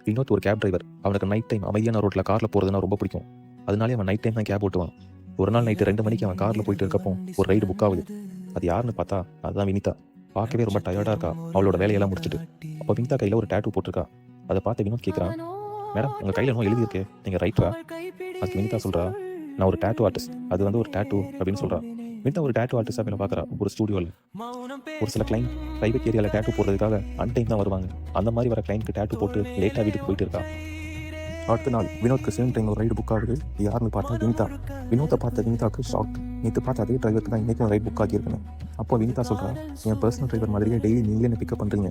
வினோத் ஒரு cab driver. அவனுக்கு night time அமைதியான ரோட்டில் காரில் போகிறதுனா ரொம்ப பிடிக்கும். அதனாலே அவன் நைட் டைம் தான் கேப் ஓட்டுவான். ஒரு நாள் நைட்டு 2 மணிக்கு அவன் காரில் போயிட்டு இருக்கப்போ ஒரு ரைடு புக் ஆகுது. அது யாருன்னு பார்த்தா அதுதான் வினிதா. பார்க்கவே ரொம்ப டயர்டாக இருக்கா அவளோட வேலையெல்லாம் முடிச்சுட்டு. அப்போ வினிதா கையில் ஒரு டேட்டூ போட்டிருக்கா. அதை பார்த்து வினோத் கேட்குறான், மேடம் உங்கள் கையில் என்ன எழுதியிருக்கே, நீங்கள் ரைட்டரா? அதுக்கு வினிதா சொல்கிறா, நான் ஒரு டேட்டூ ஆர்டிஸ்ட், அது வந்து ஒரு டேட்டூ அப்படின்னு சொல்கிறா. வினிதா ஒரு டேட்டூ ஆர்டிஸ்டாக வேலை பார்க்குறா ஒரு ஸ்டூடியோவில். ஒரு சில கிளைண்ட் ப்ரைவேட் ஏரியாவில் டேட்டூ போடுறதுக்காக அன்டைம் தான் வருவாங்க. அந்த மாதிரி வர கிளைண்ட்க்கு டேட்டூ போட்டு லேட்டாக வீட்டுக்கு போயிட்டு இருக்கா. அடுத்த நாள் வினோத்க்கு சேம் டைம் ஒரு ரைடு புக் ஆகுது. யாருன்னு பார்த்தா வினிதா. வினோத்தை பார்த்த வினிதாவுக்கு ஷாக். நேற்று பார்த்து அதே டிரைவருக்கு தான் இன்றைக்கும் ரைட் புக் ஆகியிருக்கணும். அப்போ வினிதா சொல்கிறா, என் பர்சனல் டிரைவர் மாதிரியே டெய்லி நீங்களே என்ன பிக்கப் பண்ணுறீங்க.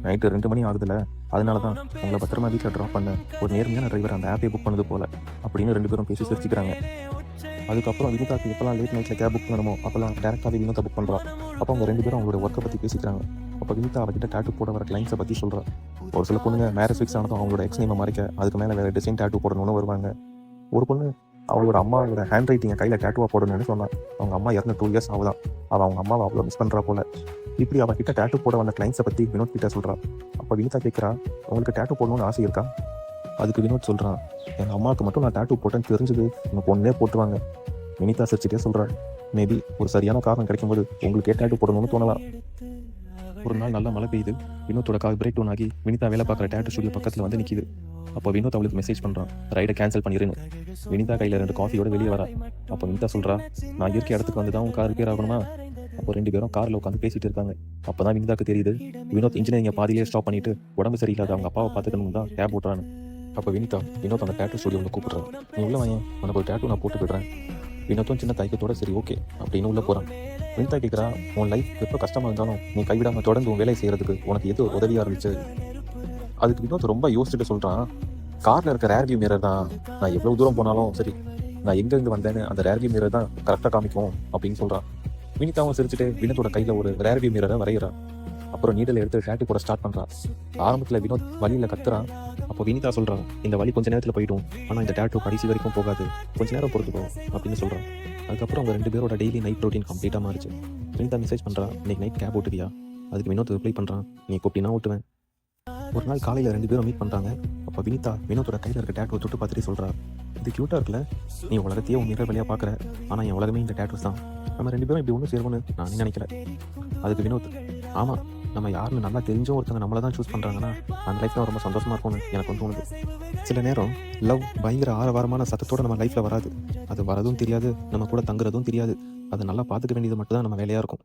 நைட்டு 2 மணி ஆகுதுல்ல, அதனால தான் உங்களை பத்திரமா வீட்டில் ட்ராப் பண்ண ஒரு நேர்மையான டிரைவர் அந்த ஆப்பே புக் பண்ணது போல அப்படின்னு 2 பேரும் பேசி சிரிச்சுக்கிறாங்க. அதுக்கப்புறம் வினிதாக்கு எப்போல்லாம் லேட் நைட்டில் கேப் புக் பண்ணணுமோ அப்போல்லாம் டேரெக்டாகவே வினோத்தை புக் பண்ணுறா. அப்போ அவங்க 2 பேரும் அவங்களோட ஒர்க்கை பற்றி பேசிக்கிறாங்க. அப்போ வினிதா அவகிட்ட டேட்டூ போட வர கிளைண்ட்ஸை பற்றி சொல்கிறா. ஒரு சில பொண்ணுங்க மேரேஜ் ஃபிக்ஸ் ஆனதும் அவங்களோட எக்ஸ் நேமை மறைக்க அதுக்கு மேலே வேறு டிசைன் டேட்டூ போடணும்னு வருவாங்க. ஒரு பொண்ணு அவளோட அம்மாவோட ஹேண்ட் ரைட்டிங்கை கையில் டேட்டூவாக போடணும்னு சொன்னான். அவங்க அம்மா இறந்து 2 இயர்ஸ் ஆகுதான். அவள் அவங்க அம்மாவை அவ்வளோ மிஸ் பண்ணுறா போல. இப்படி அவகிட்ட டேட்டூ போட வந்த கிளைண்ட்ஸை பற்றி வினோத் கிட்ட சொல்கிறா. அப்போ வினிதா கேட்குறா, உங்களுக்கு டேட்டூ போடணும்னு ஆசை இருக்கா? அதுக்கு வினோத் சொல்கிறான், எங்கள் அம்மாவுக்கு மட்டும் நான் டேட்டூ போட்டேன்னு தெரிஞ்சது எங்கள் பொண்ணே போட்டுவாங்க. வினிதா சிரிச்சுட்டே சொல்கிறா, மேபி ஒரு சரியான காரணம் கிடைக்கும்போது உங்களுக்கு டேட்டூ போடணும்னு தோணலாம். ஒரு நாள் நல்லா மழை பெய்யுது. வினோத்தோட கார் பிரேக் டவுன் ஆகி வினிதா வேலை பார்க்குற டேட்டூ ஸ்டுடியோ பக்கத்தில் வந்து நிற்கிது. அப்போ வினோத் அவளுக்கு மெசேஜ் பண்ணுறான், ரைடை கேன்சல் பண்ணிடுன்னு. வினிதா கையில் 2 காஃபியோட வெளியே வரா. அப்போ வினிதா சொல்கிறா, நான் இருக்க இடத்துக்கு வந்து தான் உன் கார் ரிப்பேர் ஆகணுமா? அப்போ 2 பேரும் காரில் உட்காந்து பேசிட்டு இருக்காங்க. அப்போ தான் வினிதாக்கு தெரியுது, வினோத் இன்ஜினியரிங்கை பாதியிலே ஸ்டாப் பண்ணிட்டு உடம்பு சரியில்லாத அவங்க அப்பாவை பார்த்துக்கணும் தான் கேப் ஓட்டுறான்னு. அப்போ வினிதா வினோத் அந்த டேட்டூ ஸ்டுடியோவில் கூப்பிட்றான். நீ உள்ள வாங்க, உனக்கு ஒரு டேட்டூ நான் போட்டு விடுறேன். வினோத்தும் சின்ன தயக்கத்தோட சரி ஓகே அப்படின்னு உள்ளே போகிறான். வினிதா கேட்குறா, உன் லைஃப் எப்போ கஷ்டமாக இருந்தாலும் நீ கைவிடாமல் தொடர்ந்து உன் வேலை செய்கிறதுக்கு உனக்கு எது உதவியாக இருந்துச்சு? அதுக்கு வினோத் ரொம்ப யோசிச்சுட்டு சொல்கிறான், காரில் இருக்க ரேர்வியூ மிரர் தான் நான் எவ்வளோ தூரம் போனாலும் சரி, நான் எங்கேருந்து வந்தேன்னு அந்த ரேர்வியூ மிரர் தான் கரெக்டாக காமிக்கும் அப்படின்னு சொல்கிறான். வினிதாவும் சிரிச்சுட்டு வினோத்தோட கையில் ஒரு ரேர்வியூ மிரரை வரைகிறான். அப்புறம் நீடலை எடுத்து டேட்டூ போட ஸ்டார்ட் பண்ணுறான். ஆரம்பத்தில் வினோத் வழியில் கத்துறான். அப்போ வினிதா சொல்கிறான், இந்த வழி கொஞ்சம் நேரத்தில் போயிடும், ஆனால் இந்த டேட்டூ கடைசி வரைக்கும் போகாது, கொஞ்சம் நேரம் பொறுத்துக்கும் அப்படின்னு சொல்கிறான். அதுக்கப்புறம் அவங்க 2 பேரோட டெய்லி நைட் ரொட்டீன் கம்ப்ளீட்டாக மாறிச்சு. வினிதா மெசேஜ் பண்ணுறான், இன்னைக்கு நைட் கேப் ஓட்டுவியா? அதுக்கு வினோத் ரிப்ளை பண்ணுறான், நீ கூப்பிட்டினா ஓட்டுவேன். ஒரு நாள் காலையில் 2 பேரும் மீட் பண்ணுறாங்க. அப்போ வினிதா வினோத்தோட கையில் இருக்க டேட்டூவை தொட்டு பார்த்துட்டு சொல்கிறா, இது க்யூட்டாக இருக்குல்ல, நீ உலகத்தையே உன் மிரர் வழியாக பார்க்குற, ஆனால் என் உலகமே இந்த டேட்டூஸ் தான், நம்ம 2 பேரும் இப்படி ஒன்றும் சேருவோன்னு நான் நினைக்கிறேன். அதுக்கு வினோத், ஆமாம், நம்ம யாருன்னு நல்லா தெரிஞ்சும் ஒருத்தங்க நம்மளை தான் சூஸ் பண்ணுறாங்கன்னா அந்த லைஃப் தான் ரொம்ப சந்தோஷமாக இருக்கும்னு எனக்கு வந்து தோணுது. சில நேரம் லவ் பயங்கர ஆரவாரமான சத்தத்தோடு நம்ம லைஃப்பில் வராது. அது வரதும் தெரியாது, நம்ம கூட தங்குறதும் தெரியாது. அதை நல்லா பார்த்துக்க வேண்டியது மட்டும் தான் நம்ம வேலையாக இருக்கும்.